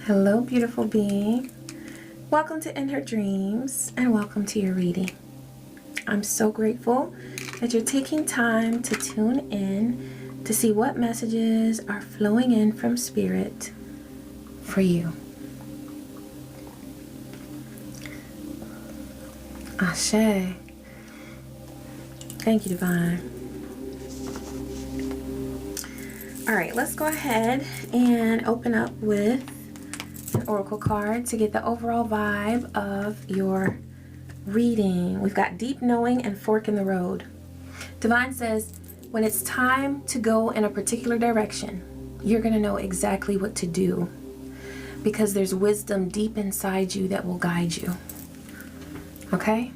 Hello, beautiful being. Welcome to In Her Dreams and welcome to your reading. I'm so grateful that you're taking time to tune in to see what messages are flowing in from Spirit for you. Ashe. Thank you, Divine. All right, let's go ahead and open up with an oracle card to get the overall vibe of your reading. We've got deep knowing and fork in the road. Divine says, when it's time to go in a particular direction, you're going to know exactly what to do because there's wisdom deep inside you that will guide you. Okay?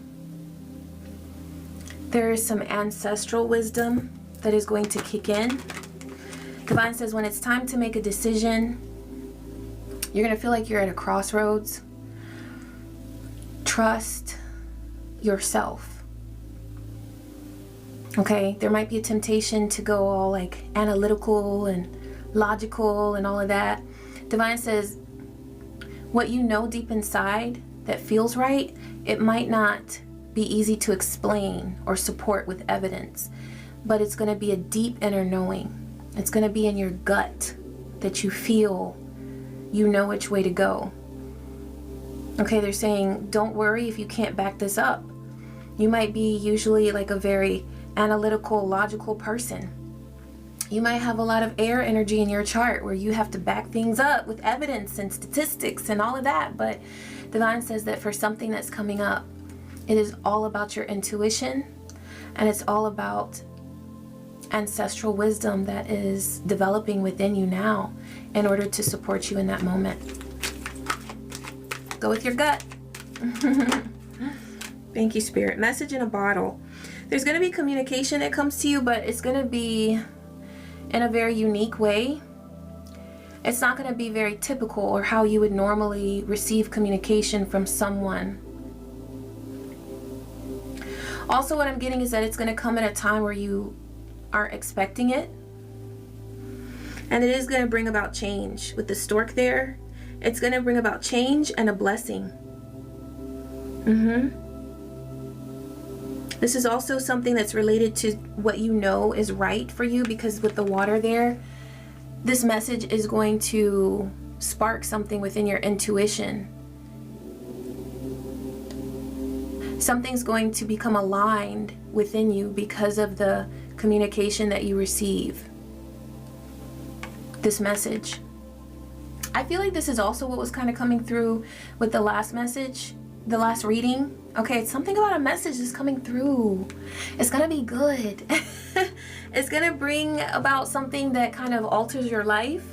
There is some ancestral wisdom that is going to kick in. Divine says when it's time to make a decision, you're going to feel like you're at a crossroads. Trust yourself. Okay? There might be a temptation to go all like analytical and logical and all of that. Divine says what you know deep inside that feels right, it might not be easy to explain or support with evidence, but it's going to be a deep inner knowing. It's going to be in your gut that you feel you know which way to go. Okay, they're saying don't worry if you can't back this up. You might be usually like a very analytical, logical person. You might have a lot of air energy in your chart where you have to back things up with evidence and statistics and all of that. But Divine says that for something that's coming up, it is all about your intuition and it's all about ancestral wisdom that is developing within you now in order to support you in that moment. Go with your gut. Thank you, Spirit. Message in a bottle. There's going to be communication that comes to you, but it's going to be in a very unique way. It's not going to be very typical or how you would normally receive communication from someone. Also, what I'm getting is that it's going to come at a time where you aren't expecting it. And it is going to bring about change. With the stork there, it's going to bring about change and a blessing. This is also something that's related to what you know is right for you, because with the water there, this message is going to spark something within your intuition. Something's going to become aligned within you because of the communication that you receive. This message. I feel like this is also what was kind of coming through with the last message, the last reading. Okay, it's something about a message that's coming through. It's gonna be good. It's gonna bring about something that kind of alters your life.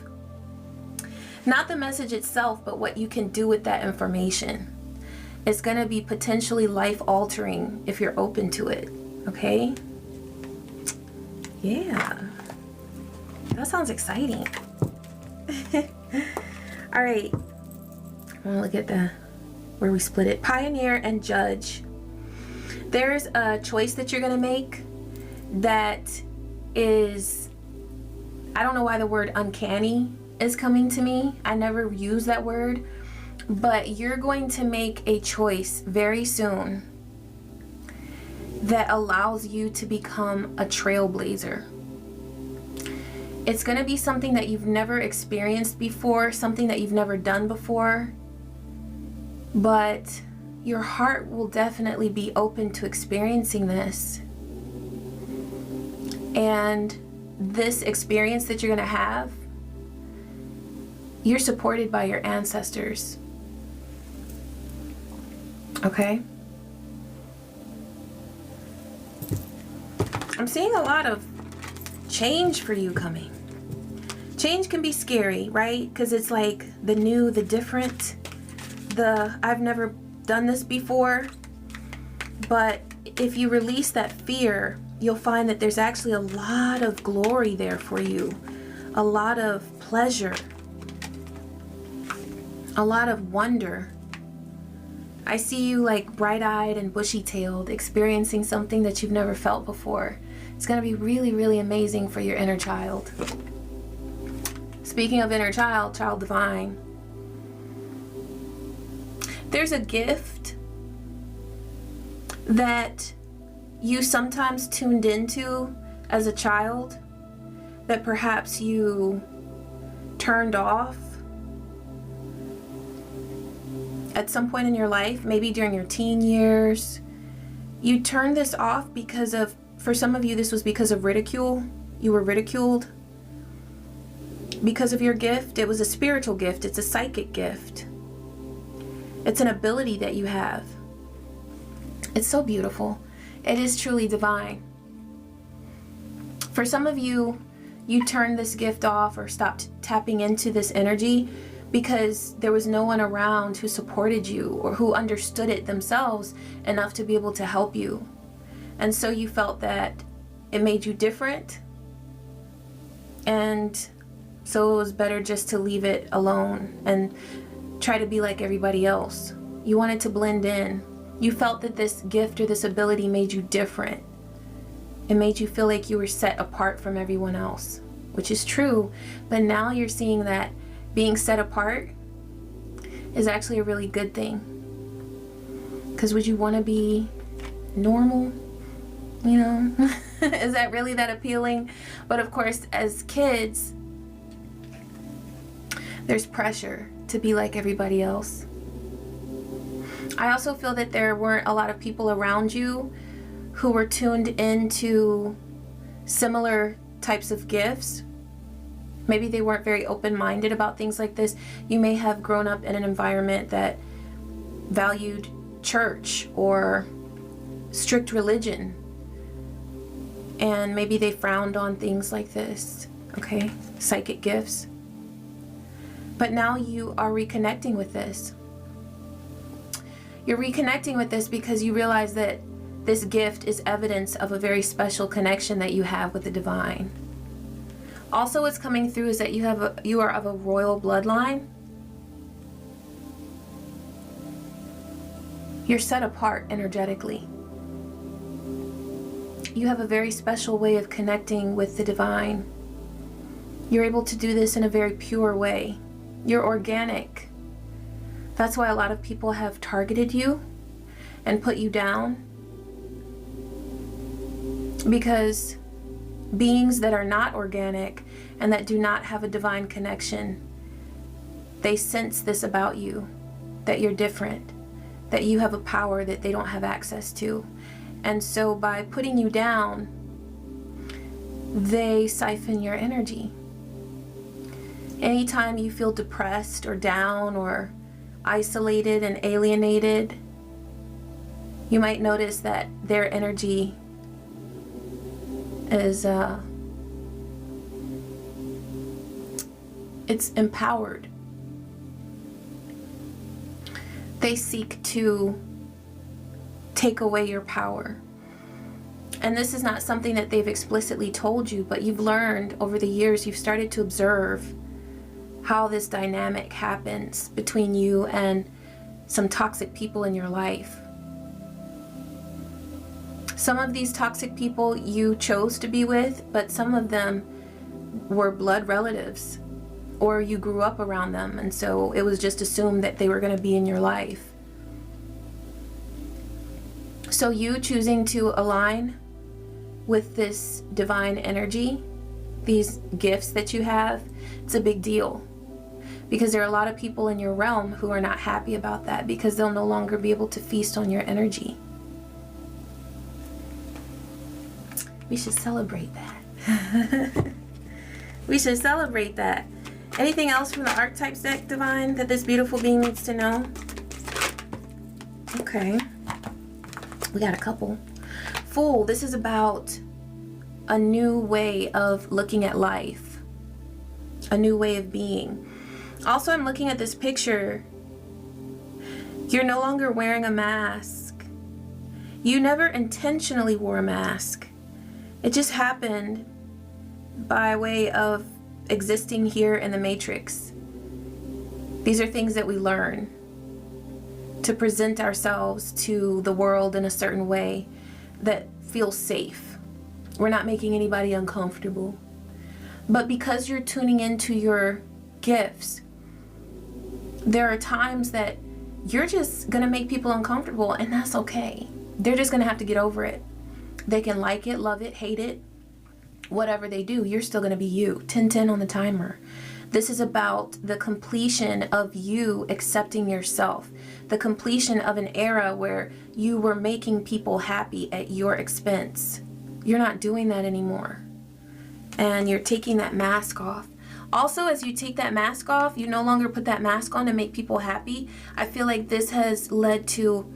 Not the message itself, but what you can do with that information. It's gonna be potentially life altering if you're open to it. Okay? Yeah. That sounds exciting. All right. I want to look at where we split it. Pioneer and Judge. There's a choice that you're going to make that is, I don't know why the word uncanny is coming to me. I never use that word. But you're going to make a choice very soon that allows you to become a trailblazer. It's going to be something that you've never experienced before, something that you've never done before, but your heart will definitely be open to experiencing this. And this experience that you're going to have, you're supported by your ancestors. Okay? I'm seeing a lot of change for you coming. Change can be scary, right? Because it's like the new, the different, the I've never done this before. But if you release that fear, you'll find that there's actually a lot of glory there for you. A lot of pleasure. A lot of wonder. I see you like bright-eyed and bushy-tailed, experiencing something that you've never felt before. It's going to be really, really amazing for your inner child. Speaking of inner child, child divine, There's a gift that you sometimes tuned into as a child that perhaps you turned off at some point in your life, maybe during your teen years. You turned this off because of, for some of you, this was because of ridicule. You were ridiculed because of your gift. It was a spiritual gift. It's a psychic gift. It's an ability that you have. It's so beautiful. It is truly divine. For some of you, you turned this gift off or stopped tapping into this energy because there was no one around who supported you or who understood it themselves enough to be able to help you. And so you felt that it made you different, and so it was better just to leave it alone and try to be like everybody else. You wanted to blend in. You felt that this gift or this ability made you different. It made you feel like you were set apart from everyone else, which is true. But now you're seeing that being set apart is actually a really good thing. Because would you want to be normal? You know, is that really that appealing? But of course, as kids, there's pressure to be like everybody else. I also feel that there weren't a lot of people around you who were tuned into similar types of gifts. Maybe they weren't very open-minded about things like this. You may have grown up in an environment that valued church or strict religion, and maybe they frowned on things like this, okay? Psychic gifts. But now you are reconnecting with this. You're reconnecting with this because you realize that this gift is evidence of a very special connection that you have with the divine. Also, what's coming through is that you are of a royal bloodline. You're set apart energetically. You have a very special way of connecting with the divine. You're able to do this in a very pure way. You're organic. That's why a lot of people have targeted you and put you down. Because beings that are not organic and that do not have a divine connection, they sense this about you, that you're different, that you have a power that they don't have access to. And so by putting you down, they siphon your energy. Anytime you feel depressed or down or isolated and alienated, you might notice that their energy is it's empowered. They seek to take away your power. And this is not something that they've explicitly told you, but you've learned over the years, you've started to observe how this dynamic happens between you and some toxic people in your life. Some of these toxic people you chose to be with, but some of them were blood relatives, or you grew up around them, and so it was just assumed that they were going to be in your life. So you choosing to align with this divine energy, these gifts that you have, it's a big deal. Because there are a lot of people in your realm who are not happy about that because they'll no longer be able to feast on your energy. We should celebrate that. We should celebrate that. Anything else from the archetypes deck, Divine, that this beautiful being needs to know? Okay. We got a couple. Fool, this is about a new way of looking at life. A new way of being. Also, I'm looking at this picture. You're no longer wearing a mask. You never intentionally wore a mask. It just happened by way of existing here in the Matrix. These are things that we learn to present ourselves to the world in a certain way that feels safe. We're not making anybody uncomfortable. But because you're tuning into your gifts, there are times that you're just going to make people uncomfortable, and that's okay. They're just going to have to get over it. They can like it, love it, hate it, whatever they do, you're still going to be you. 10-10 on the timer. This is about the completion of you accepting yourself, the completion of an era where you were making people happy at your expense. You're not doing that anymore. And you're taking that mask off. Also, as you take that mask off, you no longer put that mask on to make people happy. I feel like this has led to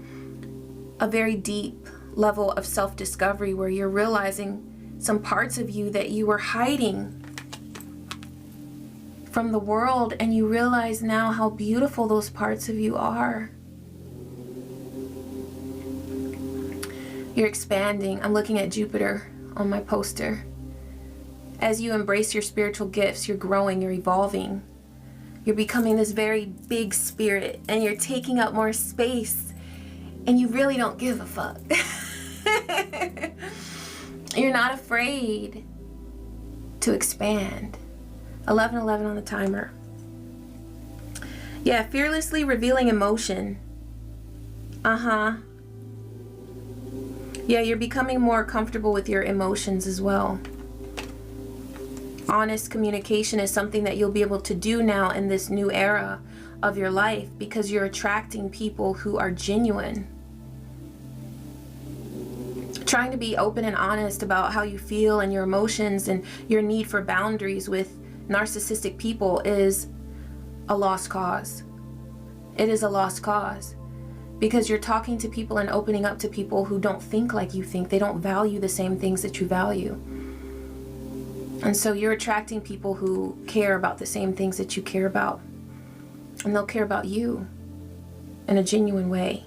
a very deep level of self-discovery where you're realizing some parts of you that you were hiding from the world, and you realize now how beautiful those parts of you are. You're expanding. I'm looking at Jupiter on my poster. As you embrace your spiritual gifts, you're growing, you're evolving. You're becoming this very big spirit, and you're taking up more space, and you really don't give a fuck. You're not afraid to expand. 11-11 on the timer. Yeah, fearlessly revealing emotion. Yeah, you're becoming more comfortable with your emotions as well. Honest communication is something that you'll be able to do now in this new era of your life, because you're attracting people who are genuine. Trying to be open and honest about how you feel and your emotions and your need for boundaries with narcissistic people is a lost cause. It is a lost cause, because you're talking to people and opening up to people who don't think like you think. They don't value the same things that you value. And so you're attracting people who care about the same things that you care about. And they'll care about you in a genuine way.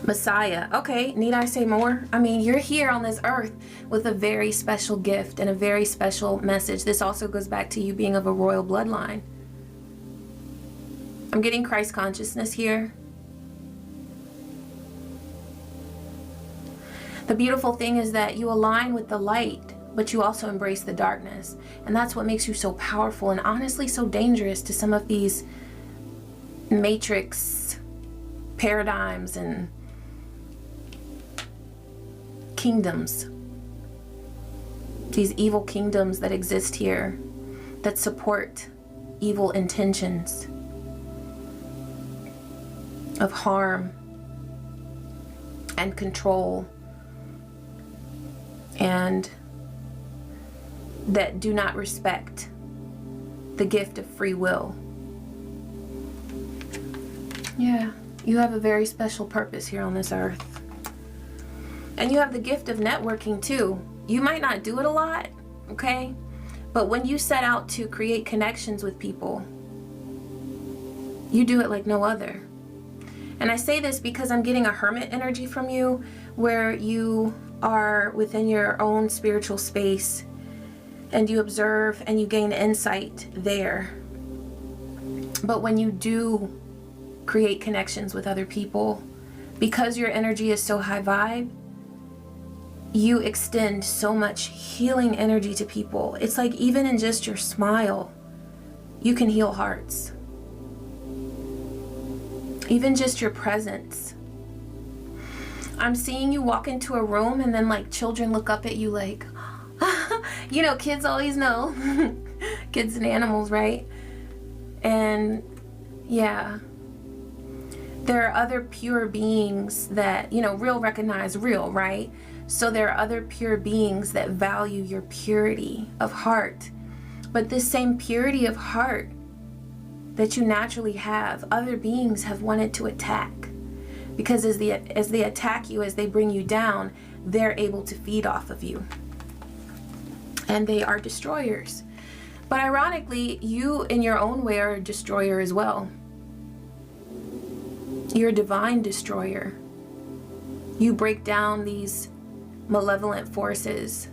Messiah. Okay, need I say more? I mean, you're here on this earth with a very special gift and a very special message. This also goes back to you being of a royal bloodline. I'm getting Christ consciousness here. The beautiful thing is that you align with the light, but you also embrace the darkness. And that's what makes you so powerful and honestly so dangerous to some of these matrix paradigms and kingdoms. These evil kingdoms that exist here that support evil intentions of harm and control, and that do not respect the gift of free will. Yeah, you have a very special purpose here on this earth. And you have the gift of networking too. You might not do it a lot, okay? But when you set out to create connections with people, you do it like no other. And I say this because I'm getting a hermit energy from you, where you are within your own spiritual space and you observe and you gain insight there. But when you do create connections with other people, because your energy is so high vibe, you extend so much healing energy to people. It's like even in just your smile, you can heal hearts. Even just your presence. I'm seeing you walk into a room and then like children look up at you like, you know, kids always know. Kids and animals, right? And yeah, there are other pure beings that, you know, real recognize real, right? So there are other pure beings that value your purity of heart. But this same purity of heart that you naturally have, other beings have wanted to attack. Because as they attack you, as they bring you down, they're able to feed off of you. And they are destroyers. But ironically, you in your own way are a destroyer as well. You're a divine destroyer. You break down these malevolent forces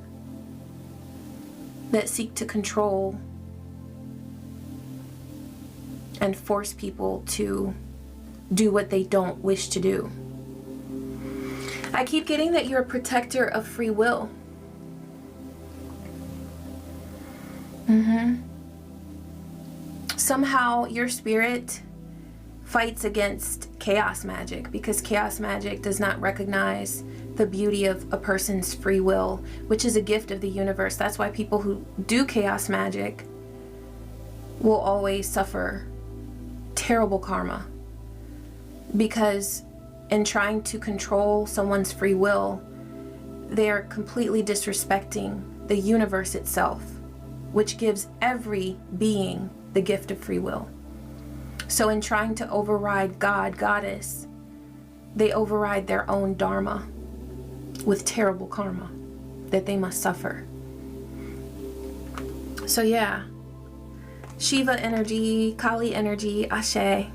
that seek to control and force people to do what they don't wish to do. I keep getting that you're a protector of free will. Somehow your spirit fights against chaos magic, because chaos magic does not recognize the beauty of a person's free will, which is a gift of the universe. That's why people who do chaos magic will always suffer terrible karma, because in trying to control someone's free will, they are completely disrespecting the universe itself, which gives every being the gift of free will. So in trying to override God, Goddess, they override their own dharma with terrible karma that they must suffer. So yeah, Shiva energy, Kali energy, Ashe.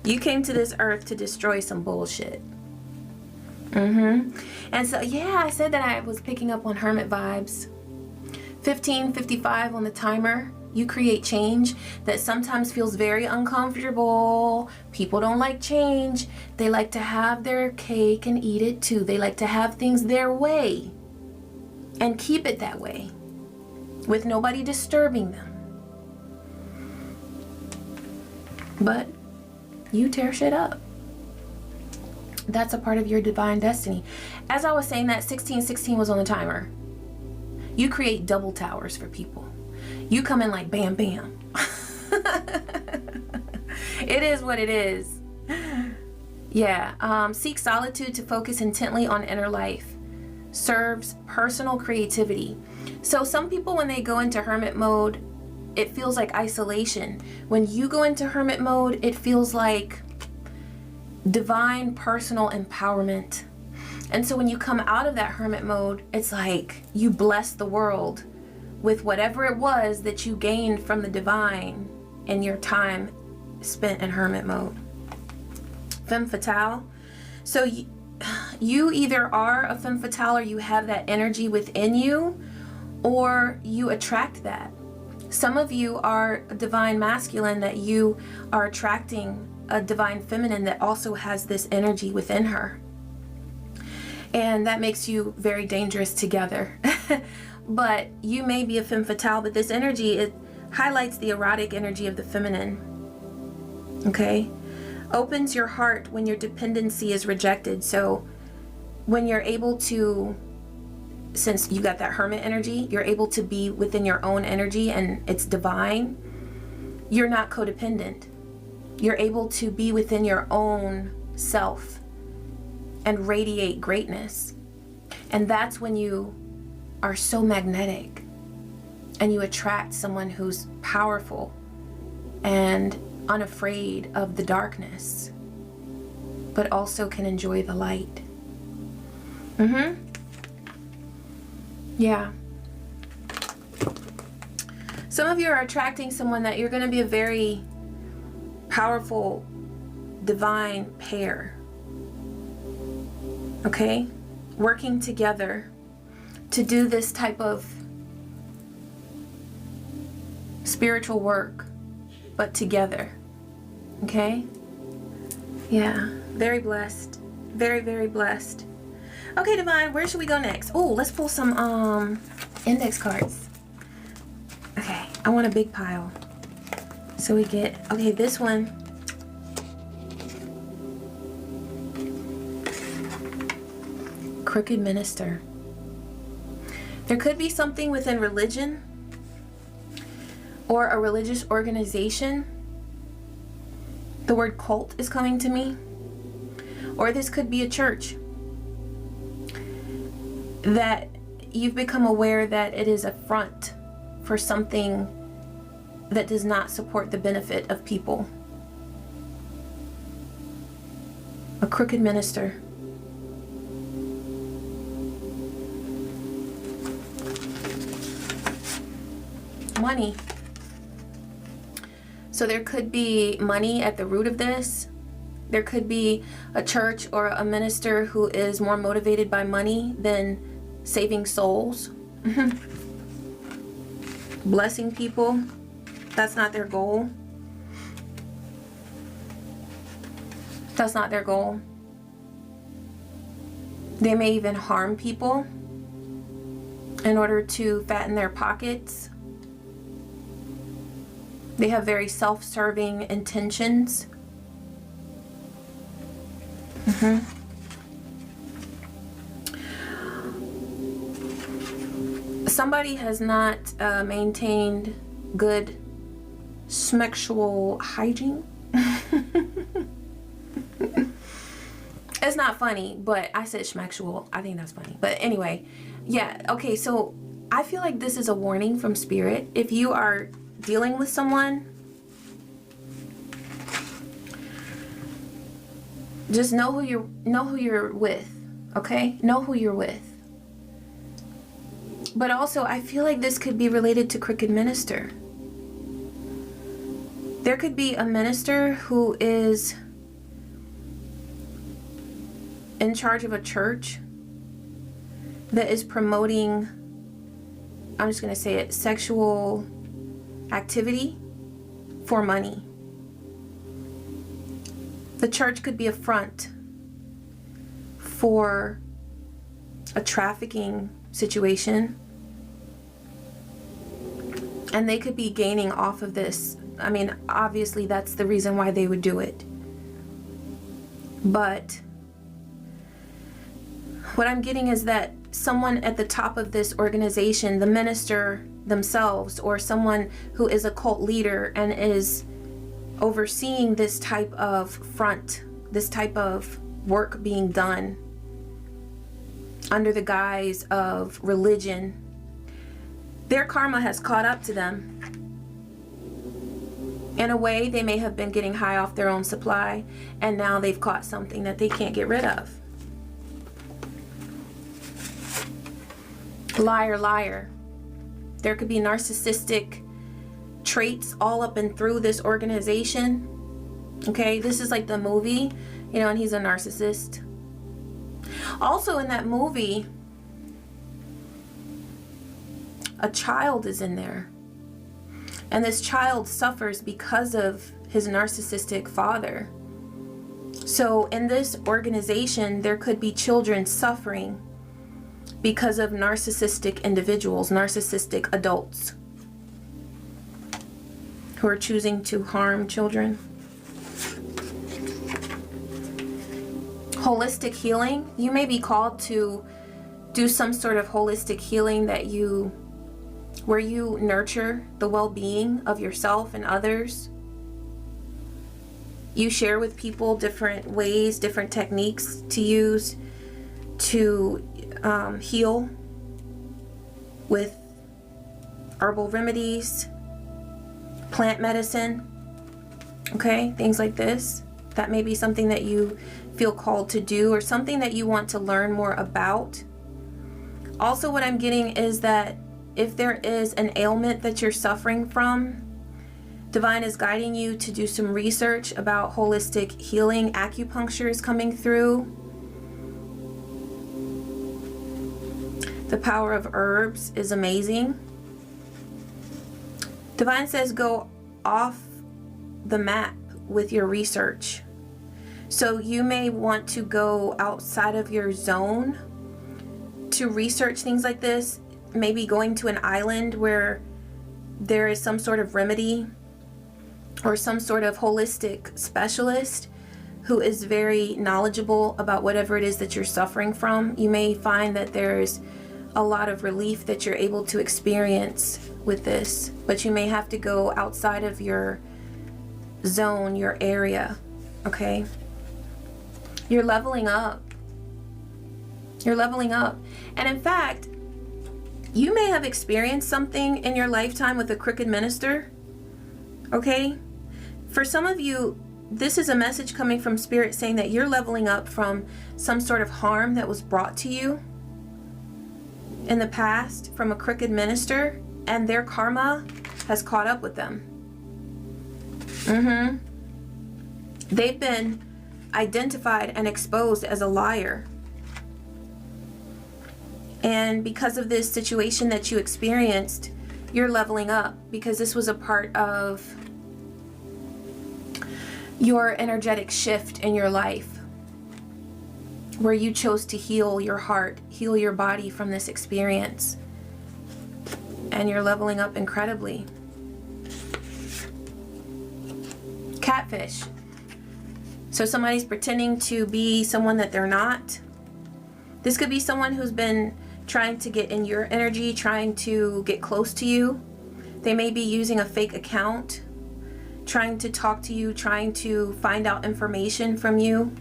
You came to this earth to destroy some bullshit. And so yeah, I said that I was picking up on hermit vibes. 15:55 on the timer. You create change that sometimes feels very uncomfortable. People don't like change. They like to have their cake and eat it too. They like to have things their way and keep it that way with nobody disturbing them. But you tear shit up. That's a part of your divine destiny. As I was saying that, 1616 was on the timer. You create double towers for people. You come in like bam, bam. It is what it is. Yeah, seek solitude to focus intently on inner life. Serves personal creativity. So some people, when they go into hermit mode, it feels like isolation. When you go into hermit mode, it feels like divine personal empowerment. And so when you come out of that hermit mode, it's like you bless the world with whatever it was that you gained from the divine in your time spent in hermit mode. Femme fatale. So you either are a femme fatale, or you have that energy within you, or you attract that. Some of you are a divine masculine, that you are attracting a divine feminine that also has this energy within her. And that makes you very dangerous together. But you may be a femme fatale, but this energy, it highlights the erotic energy of the feminine. Okay? Opens your heart when your dependency is rejected. So when you're able to, since you got that hermit energy, you're able to be within your own energy and it's divine. You're not codependent. You're able to be within your own self and radiate greatness. And that's when you are so magnetic and you attract someone who's powerful and unafraid of the darkness, but also can enjoy the light. Yeah. Some of you are attracting someone that you're going to be a very powerful divine pair. Okay? Working together to do this type of spiritual work, but together. Okay? Yeah. Very blessed. Very, very blessed. Okay, divine, where should we go next? Oh, let's pull some index cards. Okay, I want a big pile. So we get, okay, this one. Crooked Minister. There could be something within religion or a religious organization. The word cult is coming to me. Or this could be a church that you've become aware that it is a front for something that does not support the benefit of people. A crooked minister. Money. So there could be money at the root of this. There could be a church or a minister who is more motivated by money than saving souls. Blessing people. That's not their goal. That's not their goal. They may even harm people in order to fatten their pockets. They have very self-serving intentions. Somebody has not maintained good sexual hygiene. It's not funny, but I said schmexual. I think that's funny. But anyway, yeah, okay, so I feel like this is a warning from Spirit. If you are dealing with someone, just know who you're with, okay? Know who you're with. But also, I feel like this could be related to Crooked Minister. There could be a minister who is in charge of a church that is promoting, I'm just going to say it, sexual activity for money. The church could be a front for a trafficking situation, and they could be gaining off of this. I mean, obviously that's the reason why they would do it. But what I'm getting is that someone at the top of this organization, the minister themselves, or someone who is a cult leader and is overseeing this type of front, this type of work being done under the guise of religion, their karma has caught up to them. In a way, they may have been getting high off their own supply, and now they've caught something that they can't get rid of. Liar, liar. There could be narcissistic traits all up and through this organization. Okay, this is like the movie, you know, and he's a narcissist. Also in that movie, a child is in there. And this child suffers because of his narcissistic father. So in this organization, there could be children suffering because of narcissistic individuals, narcissistic adults who are choosing to harm children. Holistic healing. You may be called to do some sort of holistic healing where you nurture the well-being of yourself and others. You share with people different ways, different techniques to use to heal with herbal remedies, plant medicine, okay, things like this. That may be something that you feel called to do, or something that you want to learn more about. Also, what I'm getting is that if there is an ailment that you're suffering from, Divine is guiding you to do some research about holistic healing. Acupuncture is coming through. The power of herbs is amazing. Divine says go off the map with your research. So you may want to go outside of your zone to research things like this. Maybe going to an island where there is some sort of remedy or some sort of holistic specialist who is very knowledgeable about whatever it is that you're suffering from. You may find that there's a lot of relief that you're able to experience with this, but you may have to go outside of your zone, your area, okay? You're leveling up. You're leveling up. And in fact, you may have experienced something in your lifetime with a crooked minister, okay? For some of you, this is a message coming from Spirit saying that you're leveling up from some sort of harm that was brought to you in the past from a crooked minister, and their karma has caught up with them. They've been identified and exposed as a liar. And because of this situation that you experienced, you're leveling up, because this was a part of your energetic shift in your life, where you chose to heal your heart, heal your body from this experience. And you're leveling up incredibly. catfish. So somebody's pretending to be someone that they're not. This could be someone who's been trying to get in your energy, trying to get close to you. They may be using a fake account, trying to talk to you, trying to find out information from you.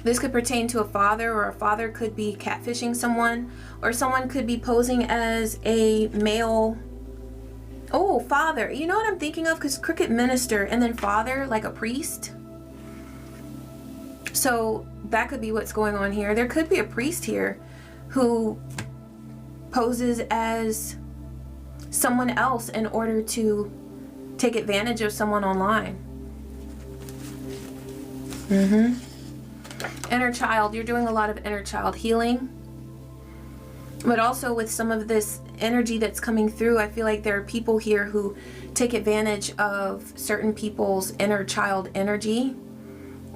This could pertain to a father, or a father could be catfishing someone, or someone could be posing as a male. Oh, father. You know what I'm thinking of? Because crooked minister and then father, like a priest. So that could be what's going on here. There could be a priest here who poses as someone else in order to take advantage of someone online. Inner child. You're doing a lot of inner child healing. But also with some of this energy that's coming through, I feel like there are people here who take advantage of certain people's inner child energy,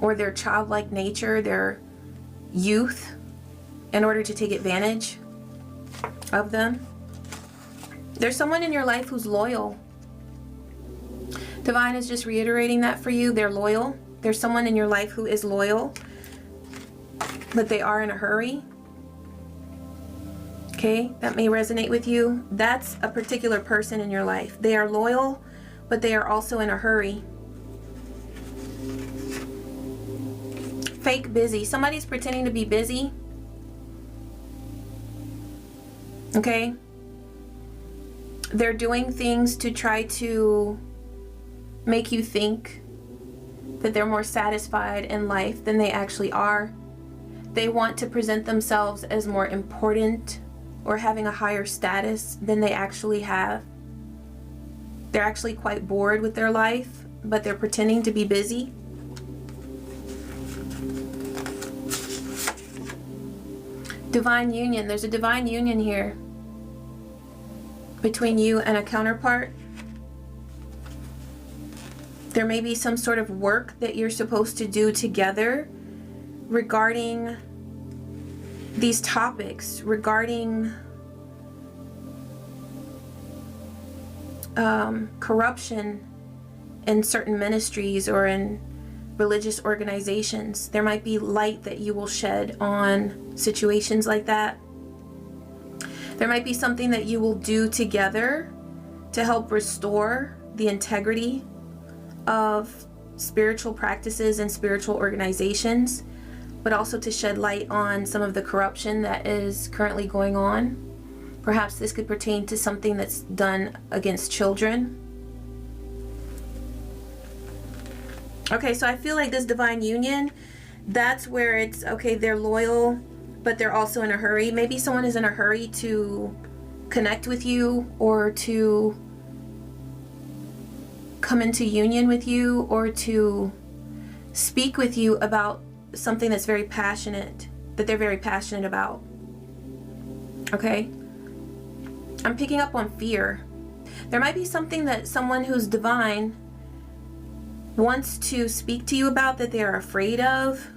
or their childlike nature, their youth, in order to take advantage of them. There's someone in your life who's loyal. Divine is just reiterating that for you. They're loyal. There's someone in your life who is loyal, but they are in a hurry. Okay, that may resonate with you. That's a particular person in your life. They are loyal, but they are also in a hurry. Fake busy. Somebody's pretending to be busy. Okay? They're doing things to try to make you think that they're more satisfied in life than they actually are. They want to present themselves as more important or having a higher status than they actually have. They're actually quite bored with their life, but they're pretending to be busy. Divine union. There's a divine union here between you and a counterpart. There may be some sort of work that you're supposed to do together regarding these topics, regarding corruption in certain ministries or in religious organizations. There might be light that you will shed on situations like that. There might be something that you will do together to help restore the integrity of spiritual practices and spiritual organizations, but also to shed light on some of the corruption that is currently going on. Perhaps this could pertain to something that's done against children. Okay, so I feel like this divine union, that's where it's, okay, they're loyal, but they're also in a hurry. Maybe someone is in a hurry to connect with you, or to come into union with you, or to speak with you about something that's very passionate, that they're very passionate about. Okay? I'm picking up on fear. There might be something that someone who's divine wants to speak to you about that they are afraid of.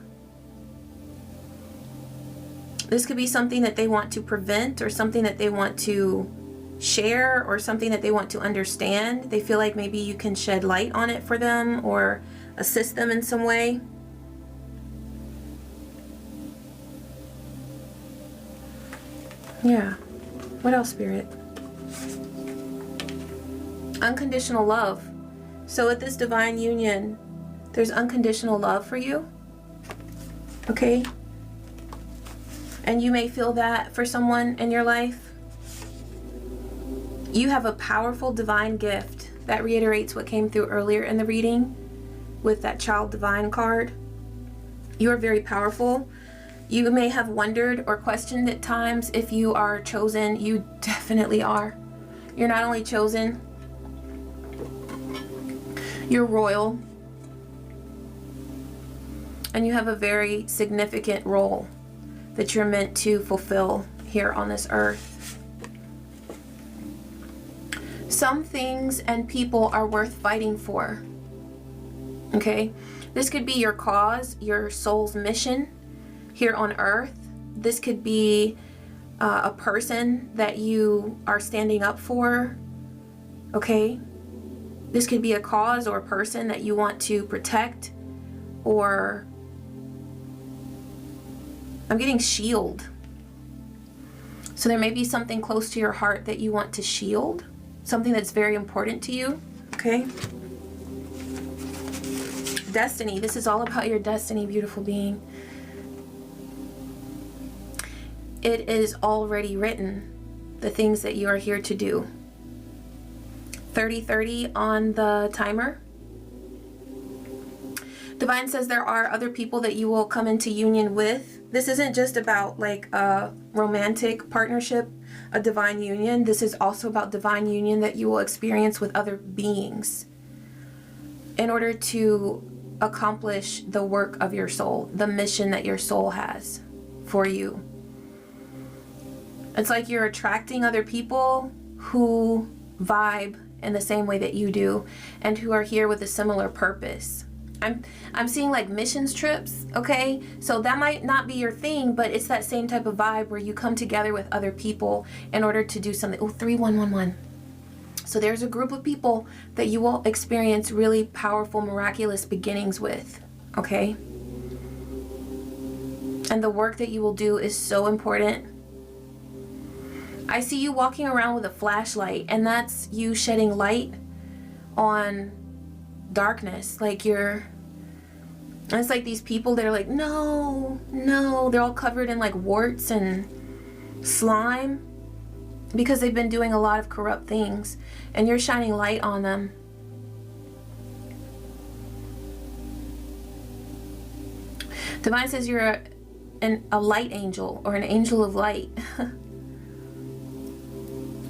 This could be something that they want to prevent, or something that they want to share, or something that they want to understand. They feel like maybe you can shed light on it for them or assist them in some way. Yeah. What else, Spirit? Unconditional love. So with this divine union, there's unconditional love for you. Okay? And you may feel that for someone in your life. You have a powerful divine gift. That reiterates what came through earlier in the reading with that child divine card. You are very powerful. You may have wondered or questioned at times if you are chosen. You definitely are. You're not only chosen, you're royal. And you have a very significant role that you're meant to fulfill here on this earth. Some things and people are worth fighting for. Okay? This could be your cause, your soul's mission here on earth. This could be a person that you are standing up for. Okay? This could be a cause or a person that you want to protect, or I'm getting shield. So there may be something close to your heart that you want to shield, something that's very important to you, okay? Destiny. This is all about your destiny, beautiful being. It is already written, the things that you are here to do. 30-30 on the timer. Divine says there are other people that you will come into union with. This isn't just about like a romantic partnership, a divine union. This is also about divine union that you will experience with other beings in order to accomplish the work of your soul, the mission that your soul has for you. It's like you're attracting other people who vibe in the same way that you do and who are here with a similar purpose. I'm seeing like missions trips, okay? So that might not be your thing, but it's that same type of vibe where you come together with other people in order to do something. Oh, 3111. So there's a group of people that you will experience really powerful, miraculous beginnings with, okay? And the work that you will do is so important. I see you walking around with a flashlight, and that's you shedding light on darkness. Like and it's like these people that are like, no, they're all covered in like warts and slime because they've been doing a lot of corrupt things, and you're shining light on them. Divine says you're a light angel, or an angel of light.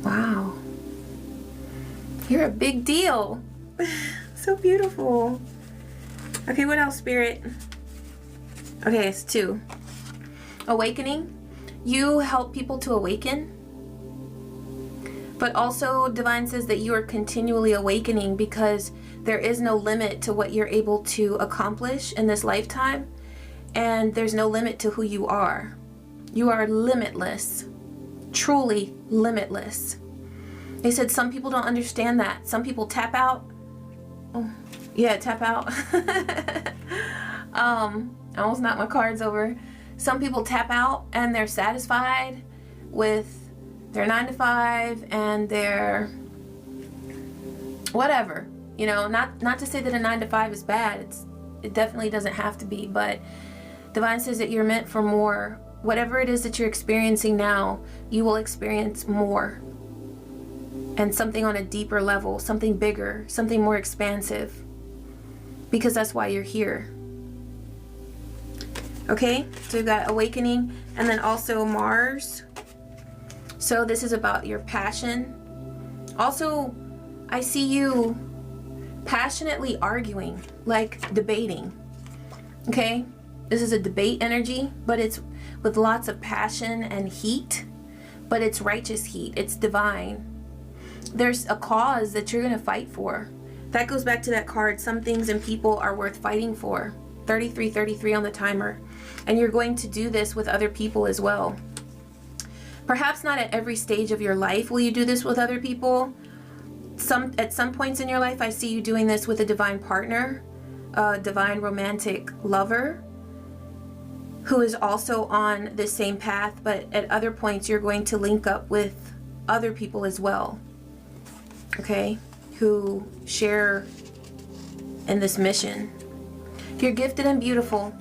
Wow. You're a big deal. So beautiful. Okay, what else, Spirit? Okay, it's 2. Awakening. You help people to awaken. But also, Divine says that you are continually awakening because there is no limit to what you're able to accomplish in this lifetime. And there's no limit to who you are. You are limitless. Truly limitless. They said some people don't understand that. Some people tap out. Oh, yeah, tap out. I almost knocked my cards over. Some people tap out and they're satisfied with their 9 to 5 and their whatever. You know, not to say that a 9 to 5 is bad. It definitely doesn't have to be, but Divine says that you're meant for more. Whatever it is that you're experiencing now, you will experience more. And something on a deeper level, something bigger, something more expansive. Because that's why you're here. Okay, so we've got awakening, and then also Mars. So this is about your passion. Also, I see you passionately arguing, like debating. Okay, this is a debate energy, but it's with lots of passion and heat, but it's righteous heat. It's divine. There's a cause that you're going to fight for. That goes back to that card, some things and people are worth fighting for. 3333 on the timer. And you're going to do this with other people as well. Perhaps not at every stage of your life will you do this with other people. At some points in your life, I see you doing this with a divine partner, a divine romantic lover, who is also on the same path, but at other points you're going to link up with other people as well, okay, who share in this mission. You're gifted and beautiful.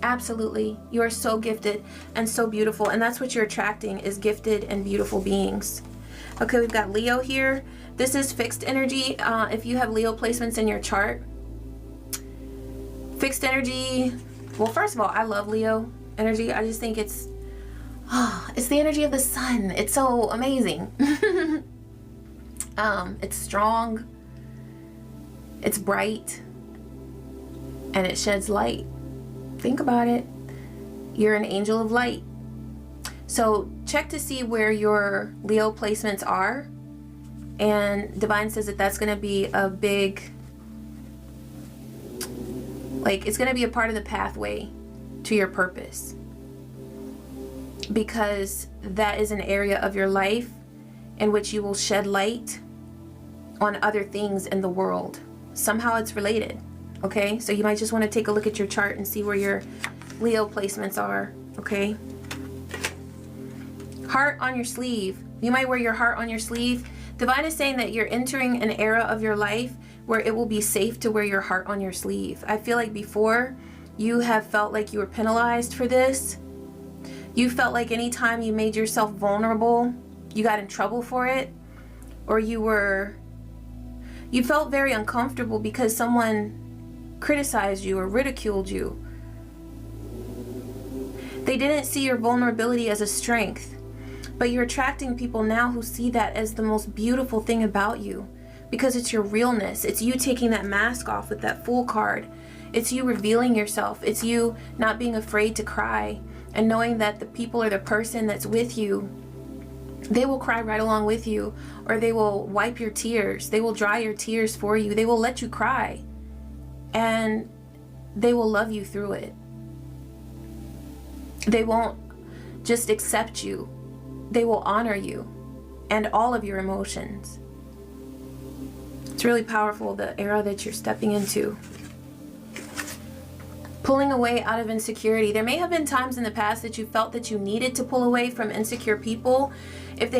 Absolutely. You are so gifted and so beautiful, and that's what you're attracting, is gifted and beautiful beings. Okay, we've got Leo here. This is fixed energy. If you have Leo placements in your chart, fixed energy. Well, first of all, I love Leo energy. I just think it's the energy of the sun. It's so amazing. It's strong, it's bright, and it sheds light. Think about it. You're an angel of light. So check to see where your Leo placements are. And Divine says that that's going to be a big, like, it's going to be a part of the pathway to your purpose. Because that is an area of your life in which you will shed light on other things in the world. Somehow it's related, okay? So you might just want to take a look at your chart and see where your Leo placements are, okay? Heart on your sleeve. You might wear your heart on your sleeve. Divine is saying that you're entering an era of your life where it will be safe to wear your heart on your sleeve. I feel like before you have felt like you were penalized for this. You felt like anytime you made yourself vulnerable, you got in trouble for it, or you felt very uncomfortable because someone criticized you or ridiculed you. They didn't see your vulnerability as a strength, but you're attracting people now who see that as the most beautiful thing about you, because it's your realness. It's you taking that mask off with that Fool card. It's you revealing yourself. It's you not being afraid to cry and knowing that the people or the person that's with you, they will cry right along with you, or they will wipe your tears. They will dry your tears for you. They will let you cry, and they will love you through it. They won't just accept you. They will honor you and all of your emotions. It's really powerful, the era that you're stepping into. Pulling away out of insecurity. There may have been times in the past that you felt that you needed to pull away from insecure people, if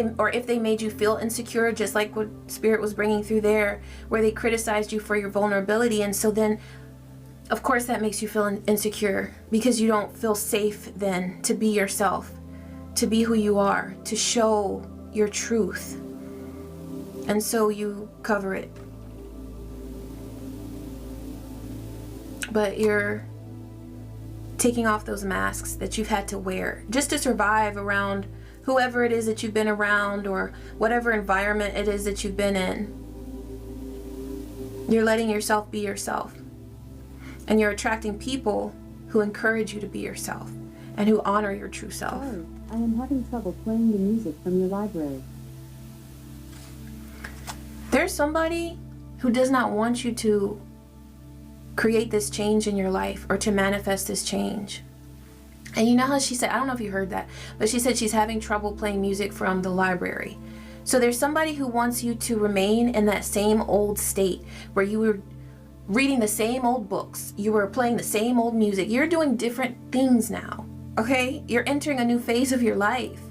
they made you feel insecure, just like what Spirit was bringing through there, where they criticized you for your vulnerability. And so then, of course, that makes you feel insecure, because you don't feel safe then to be yourself, to be who you are, to show your truth. And so you cover it. But you're taking off those masks that you've had to wear just to survive around whoever it is that you've been around, or whatever environment it is that you've been in. You're letting yourself be yourself. And you're attracting people who encourage you to be yourself and who honor your true self. Sorry, I am having trouble playing the music from your library. There's somebody who does not want you to create this change in your life or to manifest this change. And you know how she said, I don't know if you heard that, but she said she's having trouble playing music from the library. So there's somebody who wants you to remain in that same old state where you were reading the same old books, you were playing the same old music. You're doing different things now, okay? You're entering a new phase of your life.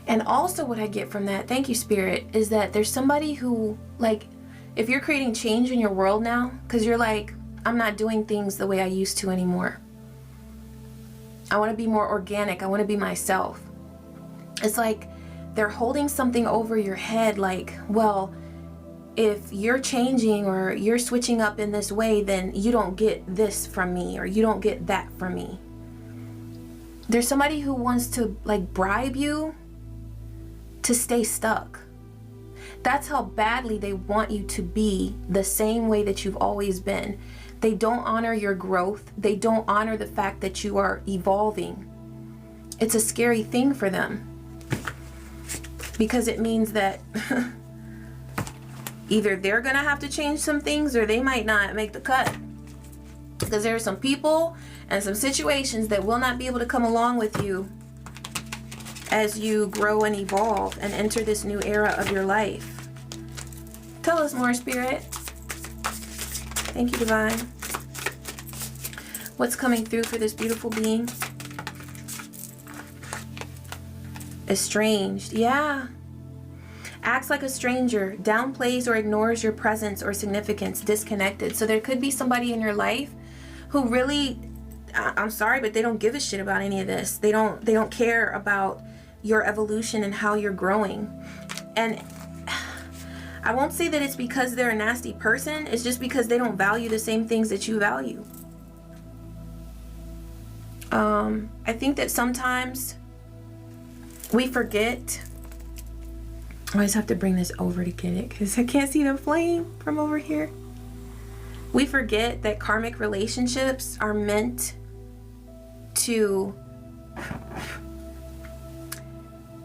And also what I get from that, thank you, Spirit, is that there's somebody who, like, if you're creating change in your world now, because you're like, I'm not doing things the way I used to anymore. I want to be more organic. I want to be myself. It's like they're holding something over your head like, well, if you're changing or you're switching up in this way, then you don't get this from me, or you don't get that from me. There's somebody who wants to like bribe you to stay stuck. That's how badly they want you to be the same way that you've always been. They don't honor your growth. They don't honor the fact that you are evolving. It's a scary thing for them, because it means that either they're gonna have to change some things, or they might not make the cut. Because there are some people and some situations that will not be able to come along with you as you grow and evolve and enter this new era of your life. Tell us more, Spirit. Thank you, Divine. What's coming through for this beautiful being? Estranged. Yeah. Acts like a stranger, downplays or ignores your presence or significance, disconnected. So there could be somebody in your life who really, I'm sorry, but they don't give a shit about any of this. They don't care about your evolution and how you're growing. And I won't say that it's because they're a nasty person. It's just because they don't value the same things that you value. I think that sometimes we forget. I just have to bring this over to get it because I can't see the flame from over here. We forget that karmic relationships are meant to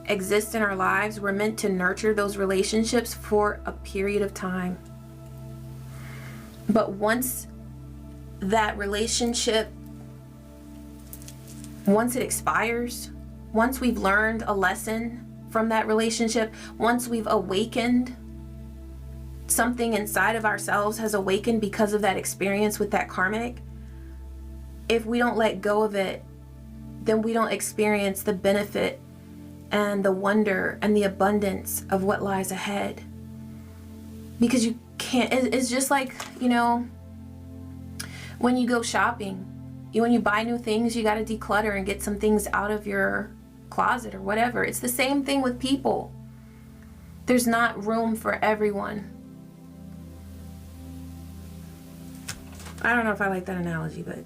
exist in our lives. We're meant to nurture those relationships for a period of time. But once that relationship, once it expires, once we've learned a lesson from that relationship, once we've awakened something inside of ourselves has awakened because of that experience with that karmic, if we don't let go of it, then we don't experience the benefit and the wonder and the abundance of what lies ahead. Because you can't, it's just like, you know, when you go shopping, when you buy new things, you got to declutter and get some things out of your closet or whatever. It's the same thing with people. There's not room for everyone. I don't know if I like that analogy, but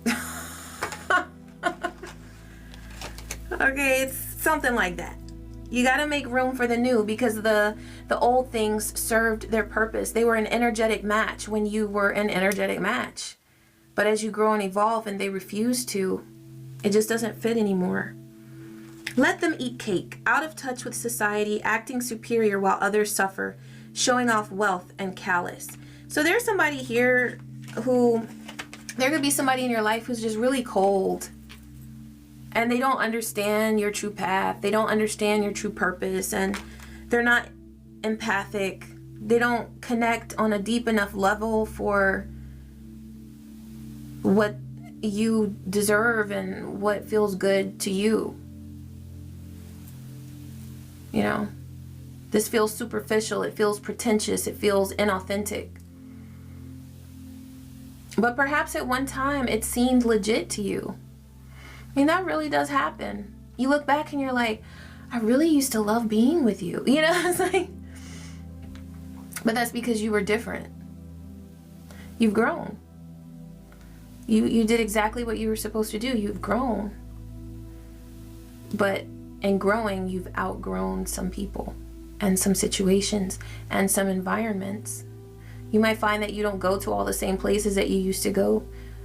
okay, it's something like that. You got to make room for the new, because the old things served their purpose. They were an energetic match when you were an energetic match. But as you grow and evolve and they refuse to, it just doesn't fit anymore. Let them eat cake, out of touch with society, acting superior while others suffer, showing off wealth and callous. So there's somebody here who, there could be somebody in your life who's just really cold. And they don't understand your true path. They don't understand your true purpose. And they're not empathic. They don't connect on a deep enough level for what you deserve and what feels good to you. You know, this feels superficial. It feels pretentious. It feels inauthentic. But perhaps at one time it seemed legit to you. I mean, that really does happen. You look back and you're like, I really used to love being with you. You know, it's like, but that's because you were different. You've grown. You did exactly what you were supposed to do. You've grown. But in growing, you've outgrown some people and some situations and some environments. You might find that you don't go to all the same places that you used to go,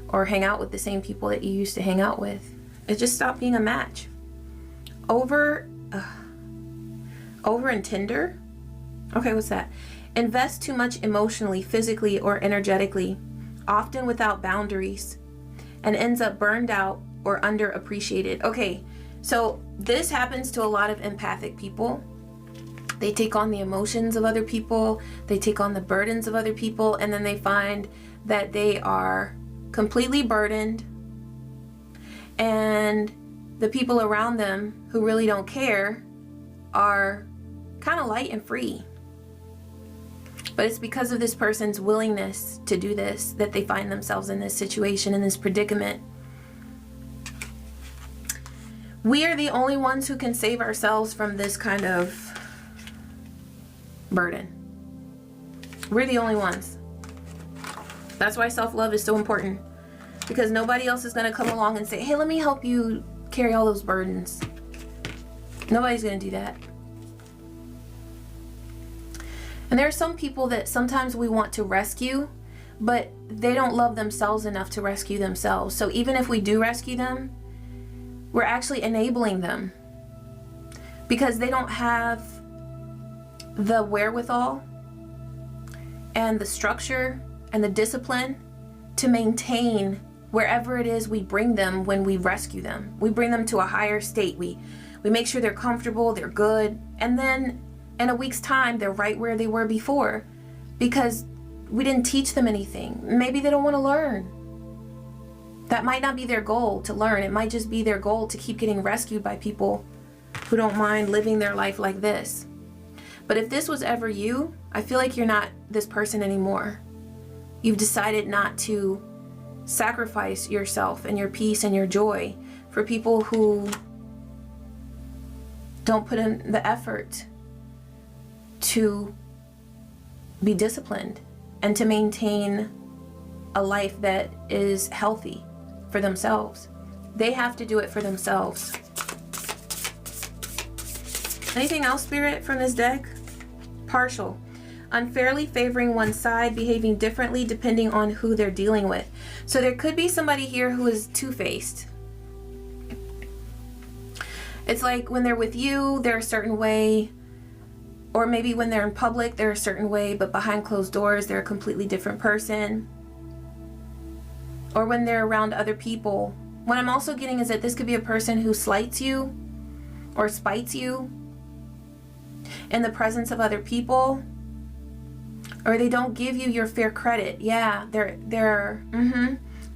or hang out with the same people that you used to hang out with. It just stopped being a match. Over in Tinder? Okay, what's that? Invest too much emotionally, physically, or energetically, often without boundaries, and ends up burned out or underappreciated. Okay, so this happens to a lot of empathic people. They take on the emotions of other people, they take on the burdens of other people, and then they find that they are completely burdened, and the people around them who really don't care are kind of light and free. But it's because of this person's willingness to do this that they find themselves in this situation, in this predicament. We are the only ones who can save ourselves from this kind of burden. We're the only ones. That's why self-love is so important. Because nobody else is going to come along and say, hey, let me help you carry all those burdens. Nobody's going to do that. And there are some people that sometimes we want to rescue, but they don't love themselves enough to rescue themselves. So even if we do rescue them, we're actually enabling them, because they don't have the wherewithal and the structure and the discipline to maintain wherever it is we bring them when we rescue them. We bring them to a higher state. We make sure they're comfortable, they're good, and then in a week's time, they're right where they were before, because we didn't teach them anything. Maybe they don't want to learn. That might not be their goal, to learn. It might just be their goal to keep getting rescued by people who don't mind living their life like this. But if this was ever you, I feel like you're not this person anymore. You've decided not to sacrifice yourself and your peace and your joy for people who don't put in the effort to be disciplined and to maintain a life that is healthy for themselves. They have to do it for themselves. Anything else, Spirit, from this deck? Partial. Unfairly favoring one side, behaving differently depending on who they're dealing with. So there could be somebody here who is two-faced. It's like when they're with you, they're a certain way, or maybe when they're in public, they're a certain way, but behind closed doors, they're a completely different person. Or when they're around other people. What I'm also getting is that this could be a person who slights you or spites you in the presence of other people, or they don't give you your fair credit. Yeah,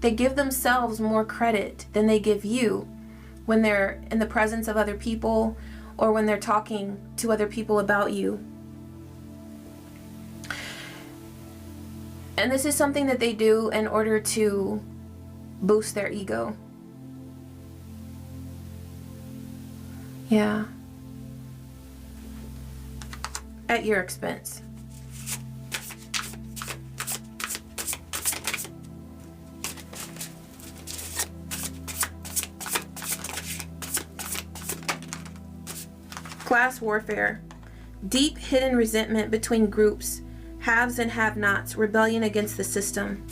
they give themselves more credit than they give you when they're in the presence of other people or when they're talking to other people about you. And this is something that they do in order to boost their ego. Yeah. At your expense. Class warfare. Deep hidden resentment between groups. Haves and have-nots. Rebellion against the system.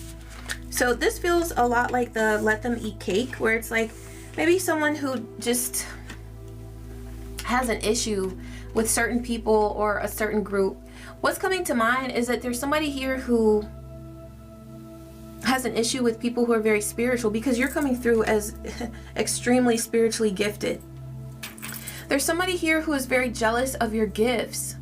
So this feels a lot like the let them eat cake, where it's like maybe someone who just has an issue with certain people or a certain group. What's coming to mind is that there's somebody here who has an issue with people who are very spiritual, because you're coming through as extremely spiritually gifted. There's somebody here who is very jealous of your gifts.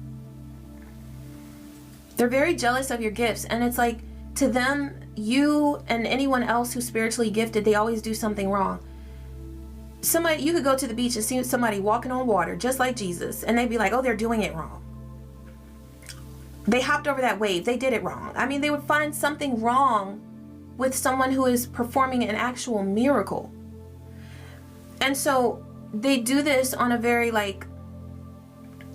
They're very jealous of your gifts, and it's like, to them, you and anyone else who's spiritually gifted, they always do something wrong. Somebody, you could go to the beach and see somebody walking on water just like Jesus, and they'd be like, oh, they're doing it wrong. They hopped over that wave, they did it wrong. I mean, they would find something wrong with someone who is performing an actual miracle. And so they do this on a very like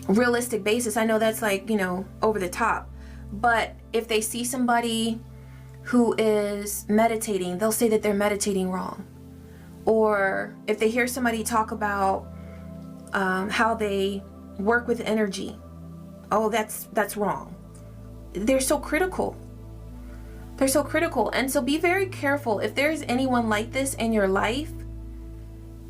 realistic basis. I know that's like, you know, over the top, but if they see somebody who is meditating, they'll say that they're meditating wrong. Or if they hear somebody talk about how they work with energy, oh, that's wrong. They're so critical. They're so critical. And so be very careful. If there's anyone like this in your life,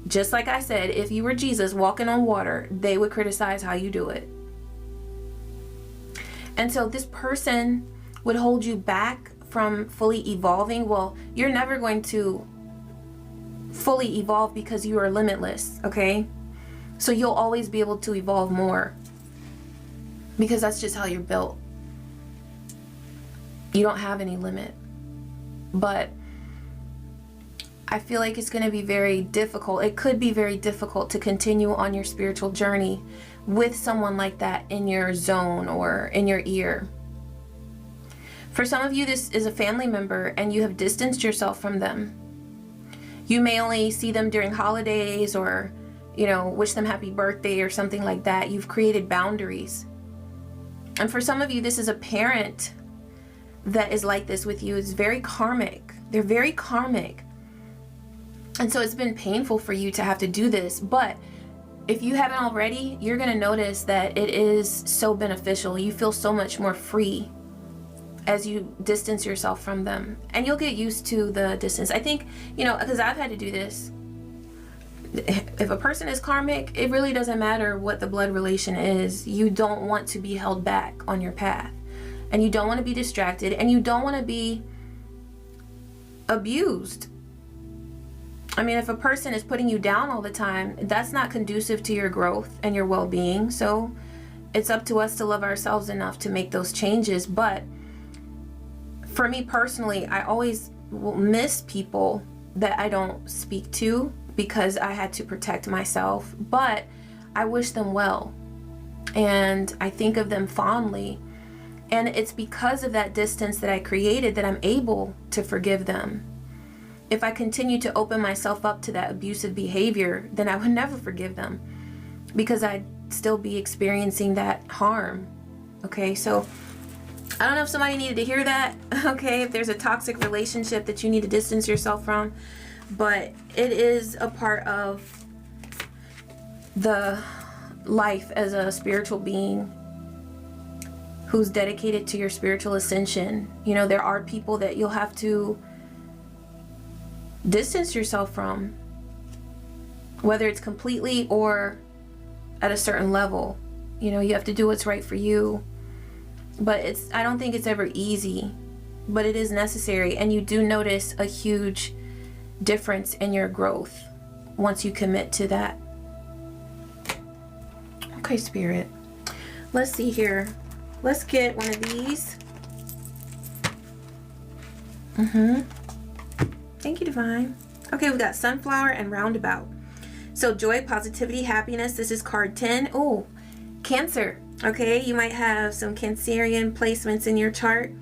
just like I said, if you were Jesus walking on water, they would criticize how you do it. And so this person would hold you back from fully evolving. Well, you're never going to fully evolve because you are limitless, okay? So you'll always be able to evolve more, because that's just how you're built. You don't have any limit. But I feel like it's going to be very difficult. It could be very difficult to continue on your spiritual journey with someone like that in your zone or in your ear. For some of you, this is a family member and you have distanced yourself from them. You may only see them during holidays or, you know, wish them happy birthday or something like that. You've created boundaries. And for some of you, this is a parent that is like this with you. It's very karmic. They're very karmic. And so it's been painful for you to have to do this. But if you haven't already, you're going to notice that it is so beneficial. You feel so much more free as you distance yourself from them. And you'll get used to the distance. I think, you know, because I've had to do this. If a person is karmic, it really doesn't matter what the blood relation is. You don't want to be held back on your path. And you don't want to be distracted. And you don't want to be abused. I mean, if a person is putting you down all the time, that's not conducive to your growth and your well-being. So it's up to us to love ourselves enough to make those changes. But for me personally, I always will miss people that I don't speak to because I had to protect myself. But I wish them well. And I think of them fondly. And it's because of that distance that I created that I'm able to forgive them. If I continue to open myself up to that abusive behavior, then I would never forgive them because I'd still be experiencing that harm. Okay, so I don't know if somebody needed to hear that, okay, if there's a toxic relationship that you need to distance yourself from, but it is a part of the life as a spiritual being who's dedicated to your spiritual ascension. You know, there are people that you'll have to distance yourself from, whether it's completely or at a certain level. You know, you have to do what's right for you. But I don't think it's ever easy, but it is necessary. And you do notice a huge difference in your growth once you commit to that. Okay, Spirit. Let's see here. Let's get one of these. Thank you, Divine. Okay, we've got Sunflower and Roundabout. So joy, positivity, happiness. This is card 10. Oh, Cancer. Okay, you might have some Cancerian placements in your chart.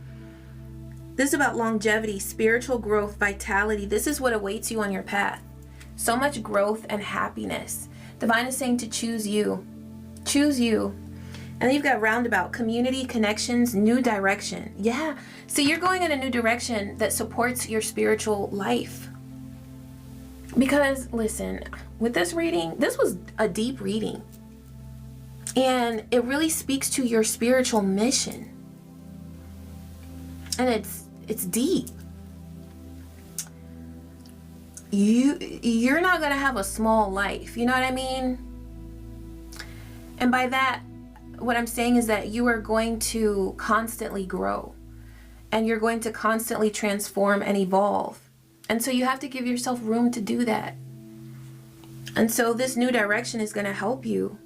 This is about longevity, spiritual growth, vitality. This is what awaits you on your path. So much growth and happiness. Divine is saying to choose you. Choose you. And then you've got Roundabout, community, connections, new direction. Yeah, so you're going in a new direction that supports your spiritual life. Because, listen, with this reading, this was a deep reading. And it really speaks to your spiritual mission. And it's deep. You're not going to have a small life. You know what I mean? And by that, what I'm saying is that you are going to constantly grow. And you're going to constantly transform and evolve. And so you have to give yourself room to do that. And so this new direction is going to help you.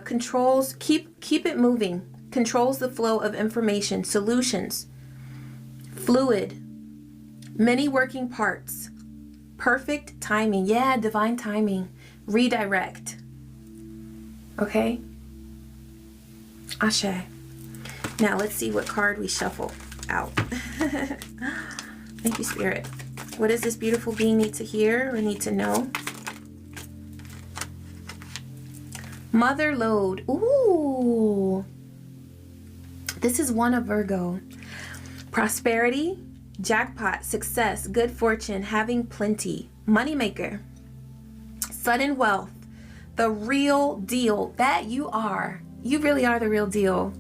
Controls, keep it moving. Controls the flow of information, solutions, fluid, many working parts, perfect timing. Yeah, divine timing. Redirect. Okay? Ashe. Now let's see what card we shuffle out. Thank you, Spirit. What does this beautiful being need to hear or need to know? Mother Lode. Ooh. This is one of Virgo. Prosperity, jackpot, success, good fortune, having plenty, moneymaker, sudden wealth, the real deal. That you are. You really are the real deal.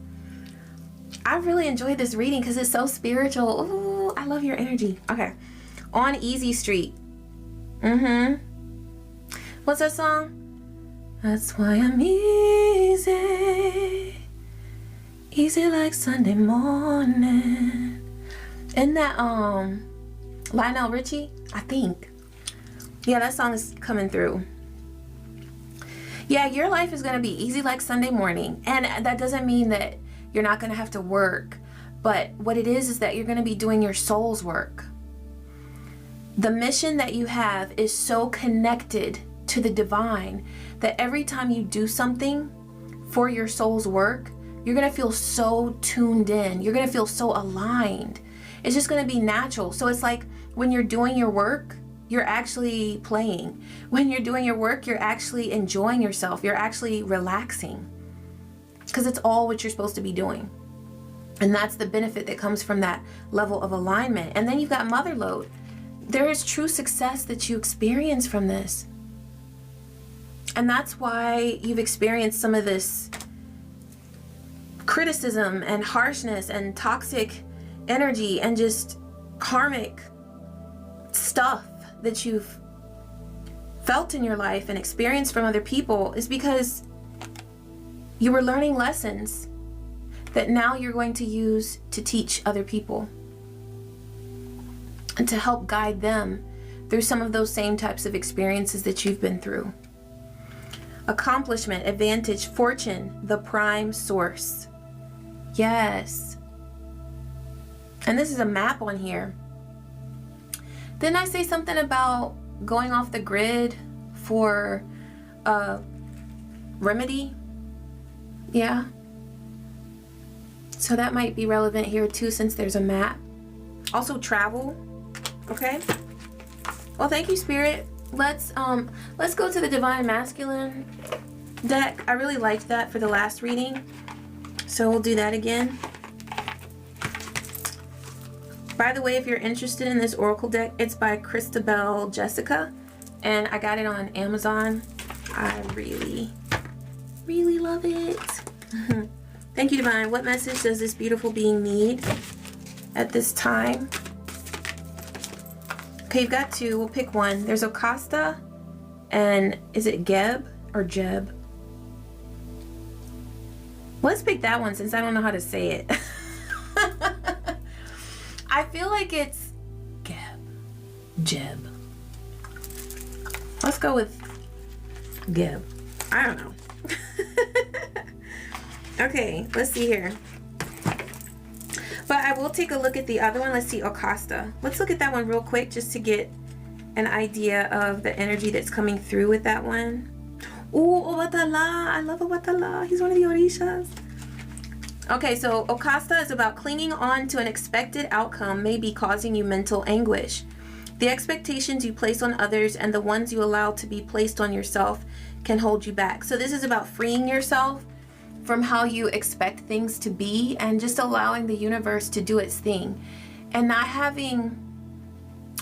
I really enjoyed this reading because it's so spiritual. Ooh, I love your energy. Okay. On Easy Street. What's that song? That's why I'm easy. Easy like Sunday morning. Isn't that Lionel Richie? I think. Yeah, that song is coming through. Yeah, your life is going to be easy like Sunday morning. And that doesn't mean that you're not going to have to work. But what it is that you're going to be doing your soul's work. The mission that you have is so connected to the divine that every time you do something for your soul's work, you're going to feel so tuned in. You're going to feel so aligned. It's just going to be natural. So it's like when you're doing your work, you're actually playing. When you're doing your work, you're actually enjoying yourself. You're actually relaxing. Because it's all what you're supposed to be doing. And that's the benefit that comes from that level of alignment. And then you've got Mother Lode. There is true success that you experience from this. And that's why you've experienced some of this criticism and harshness and toxic energy and just karmic stuff that you've felt in your life and experienced from other people, is because you were learning lessons that now you're going to use to teach other people and to help guide them through some of those same types of experiences that you've been through. Accomplishment, advantage, fortune, the prime source. Yes. And this is a map on here. Didn't I say something about going off the grid for a remedy? Yeah. So that might be relevant here too, since there's a map. Also travel. Okay. Well, thank you, Spirit. Let's go to the Divine Masculine deck. I really liked that for the last reading, so we'll do that again. By the way, if you're interested in this oracle deck, it's by Christabel Jessica, and I got it on Amazon. I really love it. Thank you, Divine. What message does this beautiful being need at this time? Okay, you've got two. We'll pick one. There's Okasta, and is it Geb or Jeb? Let's pick that one since I don't know how to say it. I feel like it's Jeb. Let's go with Geb. I don't know. Okay, let's see here. But But I will take a look at the other one. Let's see, Ocasta. Let's look at that one real quick just to get an idea of the energy that's coming through with that one. Ooh, Obatala. I love Obatala. He's one of the Orishas. Okay, so Ocasta is about clinging on to an expected outcome may be causing you mental anguish. The expectations you place on others and the ones you allow to be placed on yourself can hold you back. So this is about freeing yourself from how you expect things to be and just allowing the universe to do its thing. And not having,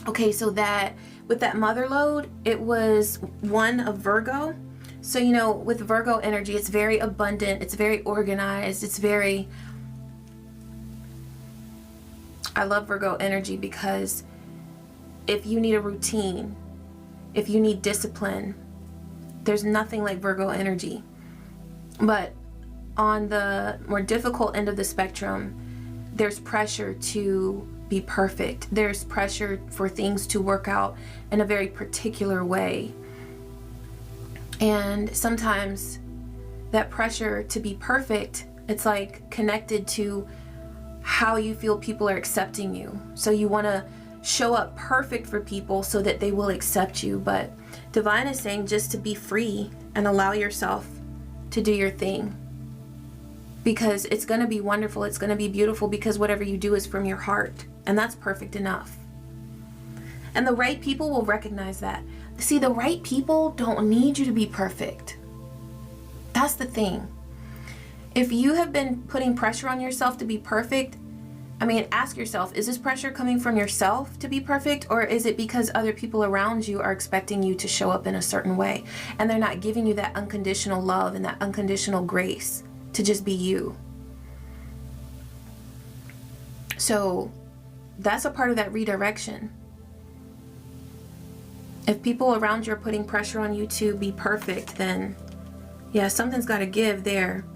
okay, so that with that mother load, it was one of Virgo. So, you know, with Virgo energy, it's very abundant, it's very organized, it's very, I love Virgo energy because if you need a routine, if you need discipline, there's nothing like Virgo energy. But on the more difficult end of the spectrum, there's pressure to be perfect. There's pressure for things to work out in a very particular way. And sometimes that pressure to be perfect, it's like connected to how you feel people are accepting you. So you want to show up perfect for people so that they will accept you. But Divine is saying just to be free and allow yourself to do your thing. Because it's going to be wonderful. It's going to be beautiful because whatever you do is from your heart. And that's perfect enough. And the right people will recognize that. See, the right people don't need you to be perfect. That's the thing. If you have been putting pressure on yourself to be perfect, I mean, ask yourself, is this pressure coming from yourself to be perfect? Or is it because other people around you are expecting you to show up in a certain way? And they're not giving you that unconditional love and that unconditional grace to just be you. So that's a part of that redirection. If people around you are putting pressure on you to be perfect, then yeah, something's got to give there.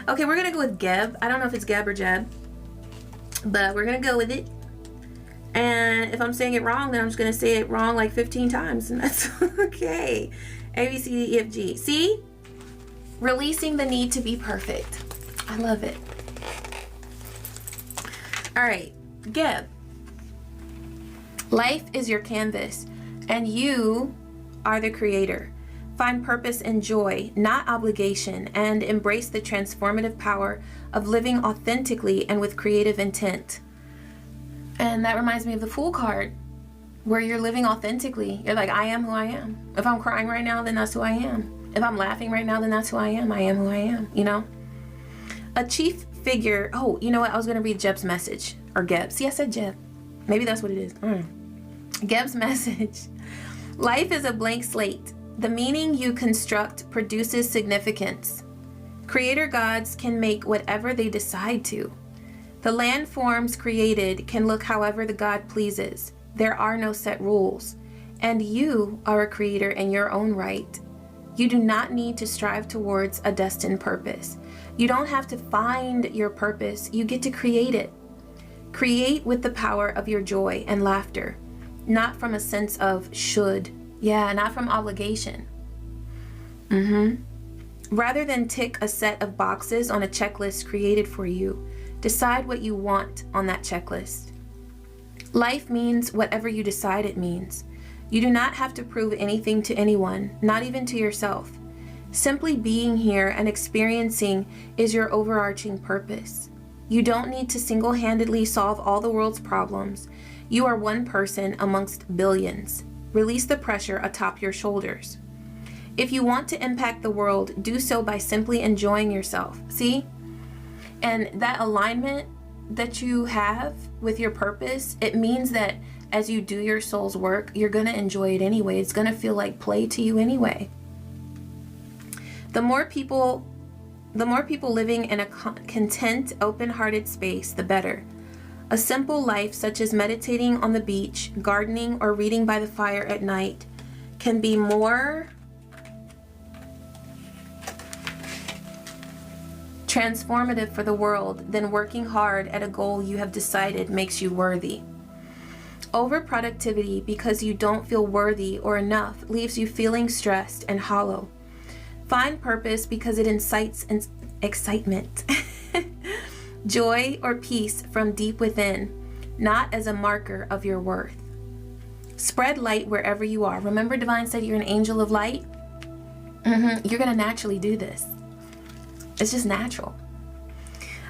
Okay, we're going to go with Geb. I don't know if it's Geb or Jeb, but we're going to go with it. And if I'm saying it wrong, then I'm just going to say it wrong like 15 times, and that's okay. A, B, C, D, E, F, G. See? Releasing the need to be perfect. I love it. All right, Geb. Life is your canvas, and you are the creator. Find purpose and joy, not obligation, and embrace the transformative power of living authentically and with creative intent. And that reminds me of the Fool card, where you're living authentically. You're like, I am who I am. If I'm crying right now, then that's who I am. If I'm laughing right now, then that's who I am. I am who I am, you know? A chief figure, oh, you know what? I was going to read Jeb's message, or Geb. See, I said Jeb. Maybe that's what it is. Geb's message. Life is a blank slate. The meaning you construct produces significance. Creator gods can make whatever they decide to. The landforms created can look however the god pleases. There are no set rules. And you are a creator in your own right. You do not need to strive towards a destined purpose. You don't have to find your purpose. You get to create it. Create with the power of your joy and laughter, not from a sense of should. Yeah, not from obligation. Rather than tick a set of boxes on a checklist created for you, decide what you want on that checklist. Life means whatever you decide it means. You do not have to prove anything to anyone, not even to yourself. Simply being here and experiencing is your overarching purpose. You don't need to single-handedly solve all the world's problems. You are one person amongst billions. Release the pressure atop your shoulders. If you want to impact the world, do so by simply enjoying yourself. See? And that alignment that you have with your purpose, it means that as you do your soul's work, you're going to enjoy it anyway. It's going to feel like play to you anyway. The more people living in a content, open-hearted space, the better. A simple life such as meditating on the beach, gardening, or reading by the fire at night can be more transformative for the world than working hard at a goal you have decided makes you worthy. Overproductivity because you don't feel worthy or enough leaves you feeling stressed and hollow. Find purpose because it incites excitement. joy or peace from deep within, not as a marker of your worth. Spread light wherever you are. Remember, Divine said you're an angel of light? You're going to naturally do this. It's just natural.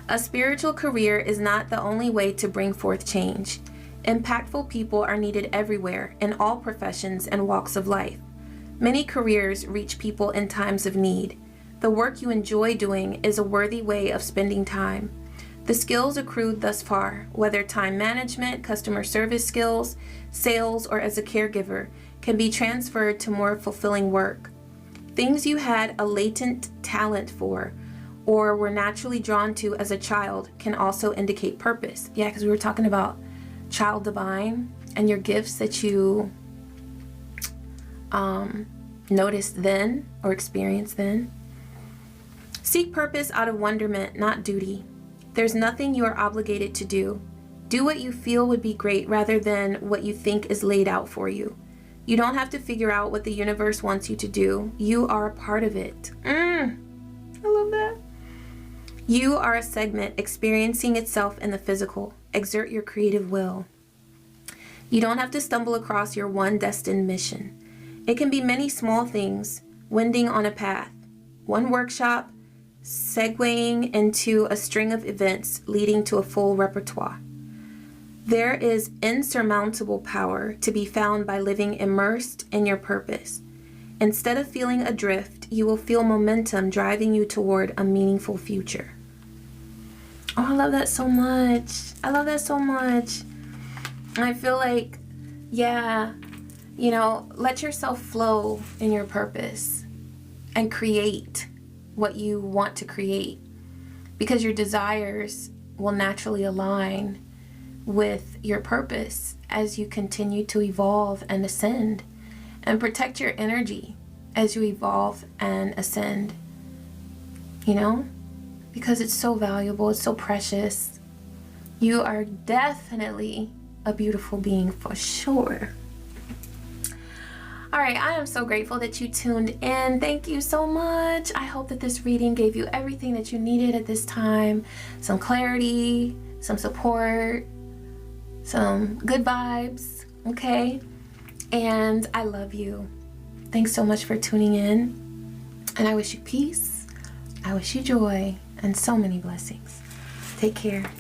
A spiritual career is not the only way to bring forth change. Impactful people are needed everywhere, in all professions and walks of life. Many careers reach people in times of need. The work you enjoy doing is a worthy way of spending time. The skills accrued thus far, whether time management, customer service skills, sales, or as a caregiver, can be transferred to more fulfilling work. Things you had a latent talent for or were naturally drawn to as a child can also indicate purpose. Yeah, because we were talking about child divine and your gifts that you noticed then or experienced then. Seek purpose out of wonderment, not duty. There's nothing you are obligated to do. Do what you feel would be great rather than what you think is laid out for you. You don't have to figure out what the universe wants you to do. You are a part of it. I love that. You are a segment experiencing itself in the physical. Exert your creative will. You don't have to stumble across your one destined mission. It can be many small things, winding on a path, one workshop, segueing into a string of events leading to a full repertoire. There is insurmountable power to be found by living immersed in your purpose. Instead of feeling adrift, you will feel momentum driving you toward a meaningful future. Oh, I love that so much. I love that so much. I feel like, yeah, you know, let yourself flow in your purpose and create what you want to create, because your desires will naturally align with your purpose as you continue to evolve and ascend. And protect your energy as you evolve and ascend, you know, because it's so valuable, it's so precious. You are definitely a beautiful being for sure. All right, I am so grateful that you tuned in. Thank you so much. I hope that this reading gave you everything that you needed at this time. Some clarity, some support, some good vibes, okay? And I love you. Thanks so much for tuning in. And I wish you peace. I wish you joy and so many blessings. Take care.